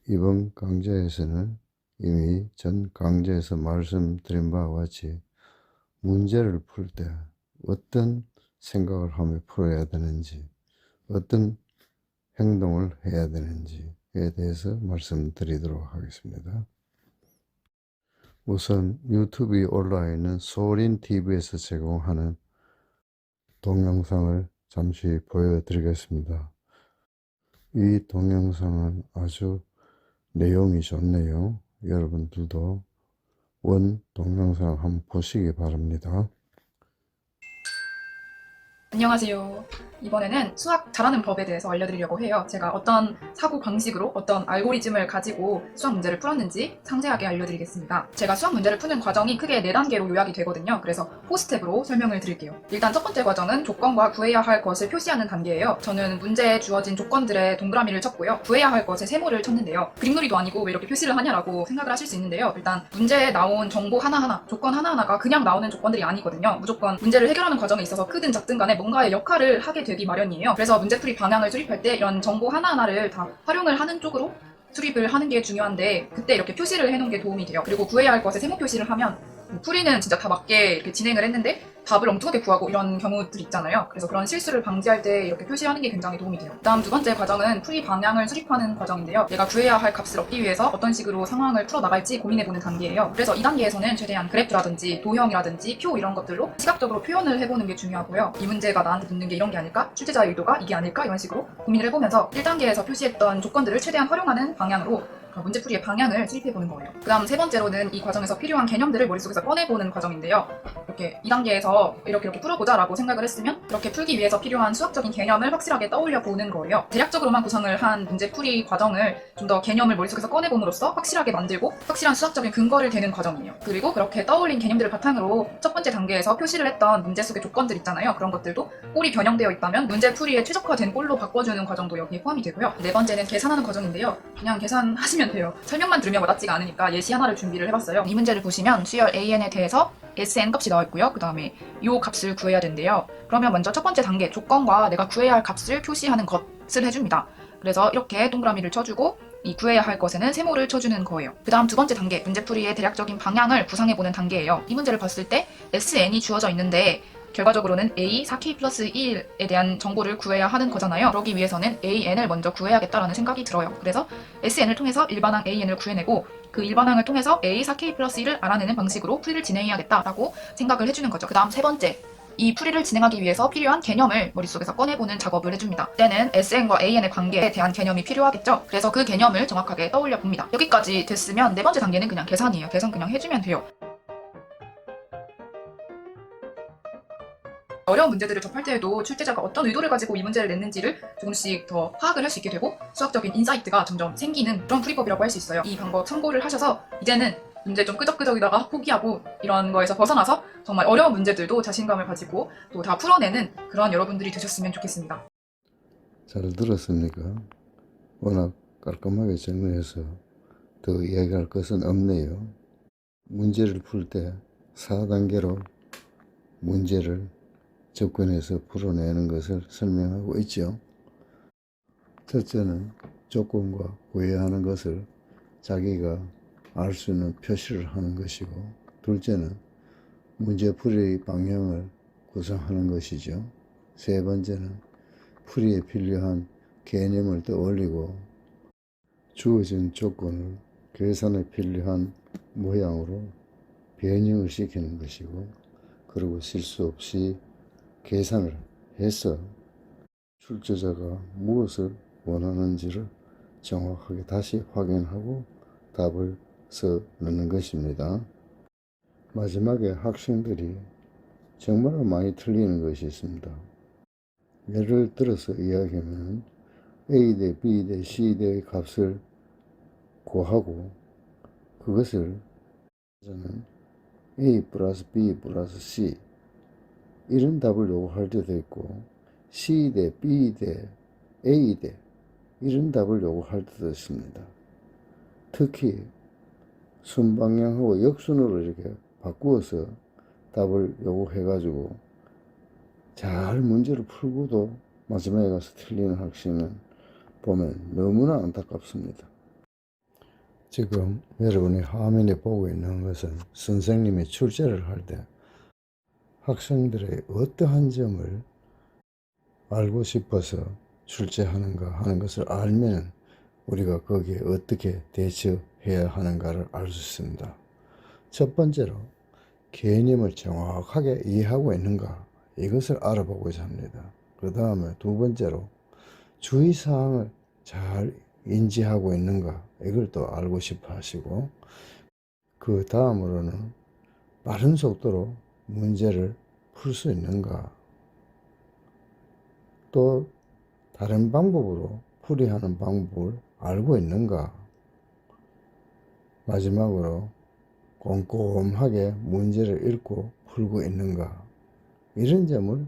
이번 강좌에서는 이미 전 강좌에서 말씀드린 바와 같이 문제를 풀 때 어떤 생각을 하며 풀어야 되는지, 어떤 행동을 해야 되는지에 대해서 말씀드리도록 하겠습니다. 우선 유튜브에 올라와 있는 소린TV에서 제공하는 동영상을 잠시 보여드리겠습니다. 이 동영상은 아주 내용이 좋네요. 여러분들도 원 동영상 한번 보시기 바랍니다. 안녕하세요. 이번에는 수학 잘하는 법에 대해서 알려드리려고 해요. 제가 어떤 사고 방식으로 어떤 알고리즘을 가지고 수학 문제를 풀었는지 상세하게 알려드리겠습니다. 제가 수학 문제를 푸는 과정이 크게 4단계로 요약이 되거든요. 그래서 4스텝으로 설명을 드릴게요. 일단 첫 번째 과정은 조건과 구해야 할 것을 표시하는 단계예요. 저는 문제에 주어진 조건들의 동그라미를 쳤고요. 구해야 할 것의 세모를 쳤는데요. 그림놀이도 아니고 왜 이렇게 표시를 하냐라고 생각을 하실 수 있는데요. 일단 문제에 나온 정보 하나하나, 조건 하나하나가 그냥 나오는 조건들이 아니거든요. 무조건 문제를 해결하는 과정에 있어서 크든 작든 간에 뭔가의 역할을 하게 되기 마련이에요. 그래서 문제풀이 방향을 수립할 때 이런 정보 하나하나를 다 활용을 하는 쪽으로 수립을 하는 게 중요한데, 그때 이렇게 표시를 해놓은 게 도움이 돼요. 그리고 구해야 할 것에 세모 표시를 하면 풀이는 진짜 다 맞게 이렇게 진행을 했는데 답을 엉뚱하게 구하고 이런 경우들이 있잖아요. 그래서 그런 실수를 방지할 때 이렇게 표시하는 게 굉장히 도움이 돼요. 다음 두 번째 과정은 풀이 방향을 수립하는 과정인데요. 내가 구해야 할 값을 얻기 위해서 어떤 식으로 상황을 풀어나갈지 고민해보는 단계예요. 그래서 이 단계에서는 최대한 그래프라든지 도형이라든지 표 이런 것들로 시각적으로 표현을 해보는 게 중요하고요. 이 문제가 나한테 묻는 게 이런 게 아닐까? 출제자의 의도가 이게 아닐까? 이런 식으로 고민을 해보면서 1단계에서 표시했던 조건들을 최대한 활용하는 방향으로 문제풀이의 방향을 수립해보는 거예요. 그 다음 세 번째로는 이 과정에서 필요한 개념들을 머릿속에서 꺼내보는 과정인데요. 이렇게 2단계에서 이렇게 풀어보자라고 생각을 했으면 이렇게 풀기 위해서 필요한 수학적인 개념을 확실하게 떠올려 보는 거예요. 대략적으로만 구성을 한 문제풀이 과정을 좀 더 개념을 머릿속에서 꺼내봄으로써 확실하게 만들고 확실한 수학적인 근거를 대는 과정이에요. 그리고 그렇게 떠올린 개념들을 바탕으로 첫 번째 단계에서 표시를 했던 문제 속의 조건들 있잖아요. 그런 것들도 꼴이 변형되어 있다면 문제풀이에 최적화된 꼴로 바꿔주는 과정도 여기에 포함이 되고요. 네 번째는 계산하는 과정인데요. 그냥 계산하시면 돼요. 설명만 들으면 와닿지가 않으니까 예시 하나를 준비를 해봤어요. 이 문제를 보시면 수열 AN에 대해서 SN 값이 나와 있고요. 그 다음에 이 값을 구해야 된대요. 그러면 먼저 첫 번째 단계 조건과 내가 구해야 할 값을 표시하는 것을 해줍니다. 그래서 이렇게 동그라미를 쳐주고 이 구해야 할 것에는 세모를 쳐주는 거예요. 그 다음 두 번째 단계 문제풀이의 대략적인 방향을 구상해보는 단계예요. 이 문제를 봤을 때 SN이 주어져 있는데 결과적으로는 A 4K 플러스 1에 대한 정보를 구해야 하는 거잖아요. 그러기 위해서는 AN을 먼저 구해야겠다라는 생각이 들어요. 그래서 SN을 통해서 일반항 AN을 구해내고 그 일반항을 통해서 A 4K 플러스 1을 알아내는 방식으로 풀이를 진행해야겠다라고 생각을 해주는 거죠. 그 다음 세 번째 이 풀이를 진행하기 위해서 필요한 개념을 머릿속에서 꺼내보는 작업을 해줍니다. 때는 SN과 AN의 관계에 대한 개념이 필요하겠죠. 그래서 그 개념을 정확하게 떠올려 봅니다. 여기까지 됐으면 네 번째 단계는 그냥 계산이에요. 계산 그냥 해주면 돼요. 어려운 문제들을 접할 때에도 출제자가 어떤 의도를 가지고 이 문제를 냈는지를 조금씩 더 파악을 할 수 있게 되고 수학적인 인사이트가 점점 생기는 그런 풀이법이라고 할 수 있어요. 이 방법 참고를 하셔서 이제는 문제 좀 끄적끄적이다가 포기하고 이런 거에서 벗어나서 정말 어려운 문제들도 자신감을 가지고 또 다 풀어내는 그런 여러분들이 되셨으면 좋겠습니다. 잘 들었습니까? 워낙 깔끔하게 정리해서 더 이야기할 것은 없네요. 문제를 풀 때 4단계로 문제를 접근해서 풀어내는 것을 설명하고 있죠. 첫째는 조건과 구해야 하는 것을 자기가 알 수 있는 표시를 하는 것이고, 둘째는 문제풀이 방향을 구성하는 것이죠. 세 번째는 풀이에 필요한 개념을 떠올리고 주어진 조건을 계산에 필요한 모양으로 변형을 시키는 것이고, 그리고 실수 없이 계산을 해서 출제자가 무엇을 원하는지를 정확하게 다시 확인하고 답을 써 넣는 것입니다. 마지막에 학생들이 정말 많이 틀리는 것이 있습니다. 예를 들어서 이야기하면 A 대 B 대 C 대의 값을 구하고 그것을 저는 A 플러스 B 플러스 C 이런 답을 요구할 때도 있고 C 대 B 대 A 대 이런 답을 요구할 때도 있습니다. 특히 순방향하고 역순으로 이렇게 바꾸어서 답을 요구해가지고 잘 문제를 풀고도 마지막에 가서 틀리는 학생은 보면 너무나 안타깝습니다. 지금 여러분이 화면에 보고 있는 것은 선생님이 출제를 할 때 학생들의 어떠한 점을 알고 싶어서 출제하는가 하는 것을 알면 우리가 거기에 어떻게 대처해야 하는가를 알 수 있습니다. 첫 번째로 개념을 정확하게 이해하고 있는가 이것을 알아보고자 합니다. 그 다음에 두 번째로 주의사항을 잘 인지하고 있는가 이걸 또 알고 싶어 하시고, 그 다음으로는 빠른 속도로 문제를 풀 수 있는가, 또 다른 방법으로 풀이하는 방법을 알고 있는가, 마지막으로 꼼꼼하게 문제를 읽고 풀고 있는가, 이런 점을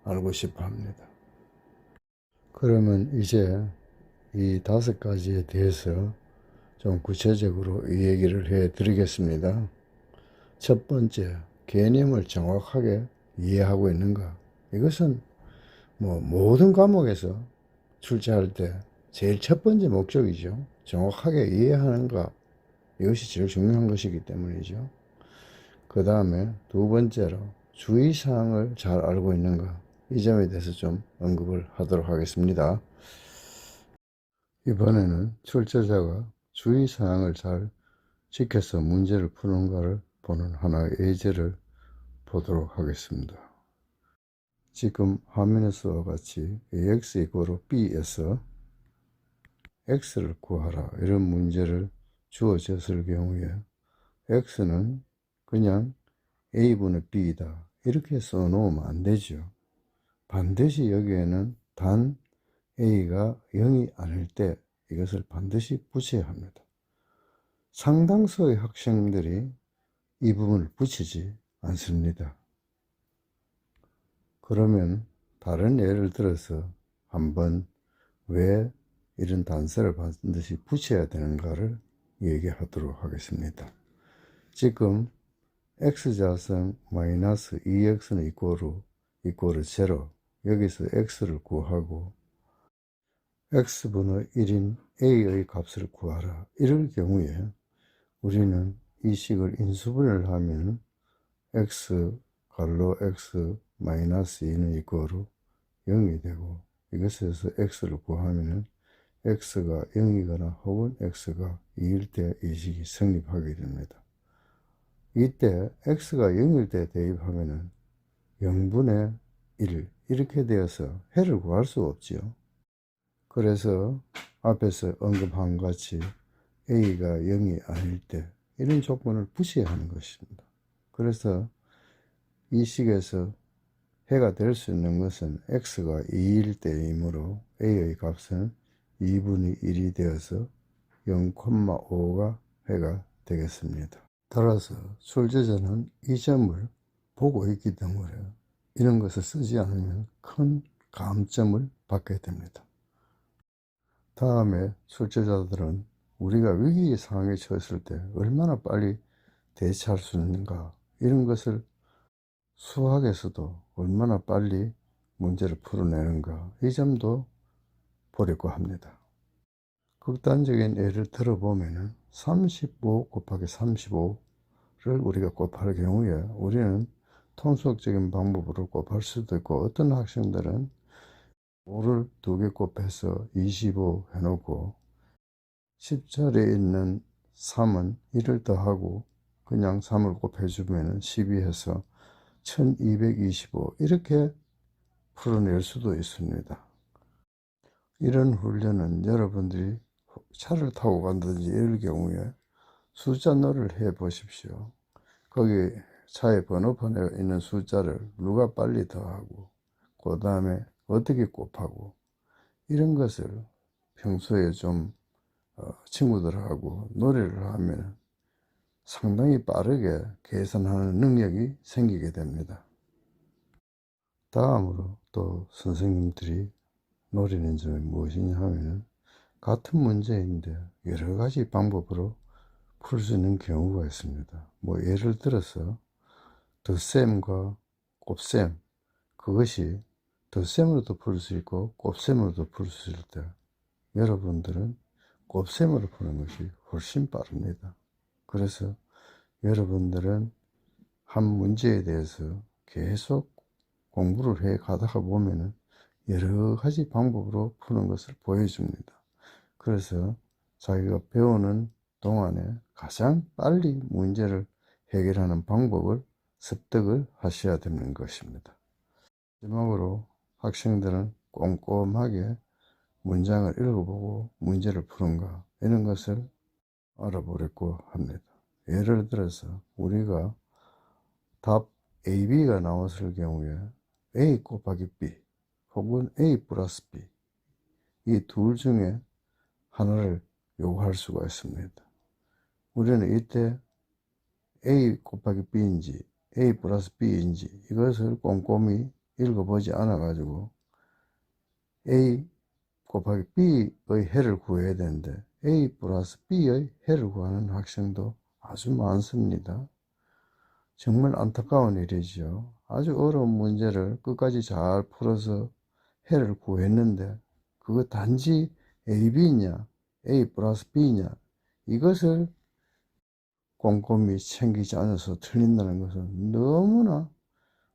알고 싶어 합니다. 그러면 이제 이 5가지에 대해서 좀 구체적으로 이 얘기를 해 드리겠습니다. 첫 번째, 개념을 정확하게 이해하고 있는가. 이것은 모든 과목에서 출제할 때 제일 첫 번째 목적이죠. 정확하게 이해하는가. 이것이 제일 중요한 것이기 때문이죠. 그 다음에 두 번째로 주의사항을 잘 알고 있는가. 이 점에 대해서 좀 언급을 하도록 하겠습니다. 이번에는 출제자가 주의사항을 잘 지켜서 문제를 푸는가를 보는 하나의 예제를 보도록 하겠습니다. 지금 화면에서와 같이 ax = b에서 x를 구하라 이런 문제를 주어졌을 경우에 x는 그냥 a분의 b이다 이렇게 써놓으면 안 되죠. 반드시 여기에는 단 a가 0이 아닐 때 이것을 반드시 붙여야 합니다. 상당수의 학생들이 이 부분을 붙이지 않습니다. 그러면 다른 예를 들어서 한번 왜 이런 단서를 반드시 붙여야 되는가를 얘기하도록 하겠습니다. 지금 x좌선 마이너스 2x는 이꼬르 0, 여기서 x를 구하고 x분의 1인 a의 값을 구하라. 이럴 경우에 우리는 이 식을 인수분해를 하면 x 갈로 x 마이너스 2는 이꼬르 0이 되고, 이것에서 x를 구하면 x가 0이거나 혹은 x가 2일 때 이 식이 성립하게 됩니다. 이때 x가 0일 때 대입하면 0분의 1 이렇게 되어서 해를 구할 수 없지요. 그래서 앞에서 언급한 같이 a가 0이 아닐 때 이런 조건을 붙여야 하는 것입니다. 그래서 이 식에서 해가 될 수 있는 것은 x가 2일 때이므로 a의 값은 2분의 1이 되어서 0,5가 해가 되겠습니다. 따라서 출제자는 이 점을 보고 있기 때문에 이런 것을 쓰지 않으면 큰 감점을 받게 됩니다. 다음에 출제자들은 우리가 위기 상황에 처했을 때 얼마나 빨리 대처할 수 있는가, 이런 것을 수학에서도 얼마나 빨리 문제를 풀어내는가, 이 점도 보려고 합니다. 극단적인 예를 들어보면 35 곱하기 35를 우리가 곱할 경우에 우리는 통속적인 방법으로 곱할 수도 있고, 어떤 학생들은 5를 2개 곱해서 25 해놓고 10자리에 있는 3은 1을 더하고 그냥 3을 곱해주면 12해서 1225 이렇게 풀어낼 수도 있습니다. 이런 훈련은 여러분들이 차를 타고 간다든지 이럴 경우에 숫자 놀이를 해 보십시오. 거기 차의 번호판에 있는 숫자를 누가 빨리 더하고 그 다음에 어떻게 곱하고 이런 것을 평소에 좀 친구들하고 놀이를 하면 상당히 빠르게 계산하는 능력이 생기게 됩니다. 다음으로 또 선생님들이 노리는 점이 무엇이냐 하면, 같은 문제인데 여러 가지 방법으로 풀 수 있는 경우가 있습니다. 예를 들어서 덧셈과 곱셈, 그것이 덧셈으로도 풀 수 있고 곱셈으로도 풀 수 있을 때 여러분들은 곱셈으로 푸는 것이 훨씬 빠릅니다. 그래서 여러분들은 한 문제에 대해서 계속 공부를 해 가다가 보면은 여러 가지 방법으로 푸는 것을 보여줍니다. 그래서 자기가 배우는 동안에 가장 빨리 문제를 해결하는 방법을 습득을 하셔야 되는 것입니다. 마지막으로 학생들은 꼼꼼하게 문장을 읽어보고 문제를 푸는가 이런 것을 알아보려고 합니다. 예를 들어서 우리가 답 A, B가 나왔을 경우에 A 곱하기 B 혹은 A 플러스 B 이 둘 중에 하나를 요구할 수가 있습니다. 우리는 이때 A 곱하기 B인지 A 플러스 B인지 이것을 꼼꼼히 읽어보지 않아 가지고 A 곱하기 B의 해를 구해야 되는데 A 플러스 B의 해를 구하는 학생도 아주 많습니다. 정말 안타까운 일이죠. 아주 어려운 문제를 끝까지 잘 풀어서 해를 구했는데 그거 단지 A, B냐 A 플러스 B냐 이것을 꼼꼼히 챙기지 않아서 틀린다는 것은 너무나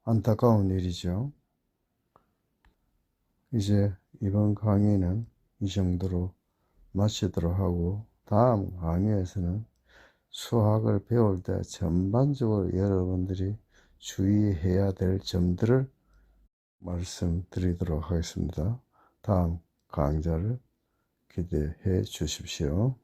안타까운 일이죠. 이제 이번 강의는 이 정도로 마치도록 하고 다음 강의에서는 수학을 배울 때 전반적으로 여러분들이 주의해야 될 점들을 말씀드리도록 하겠습니다. 다음 강좌를 기대해 주십시오.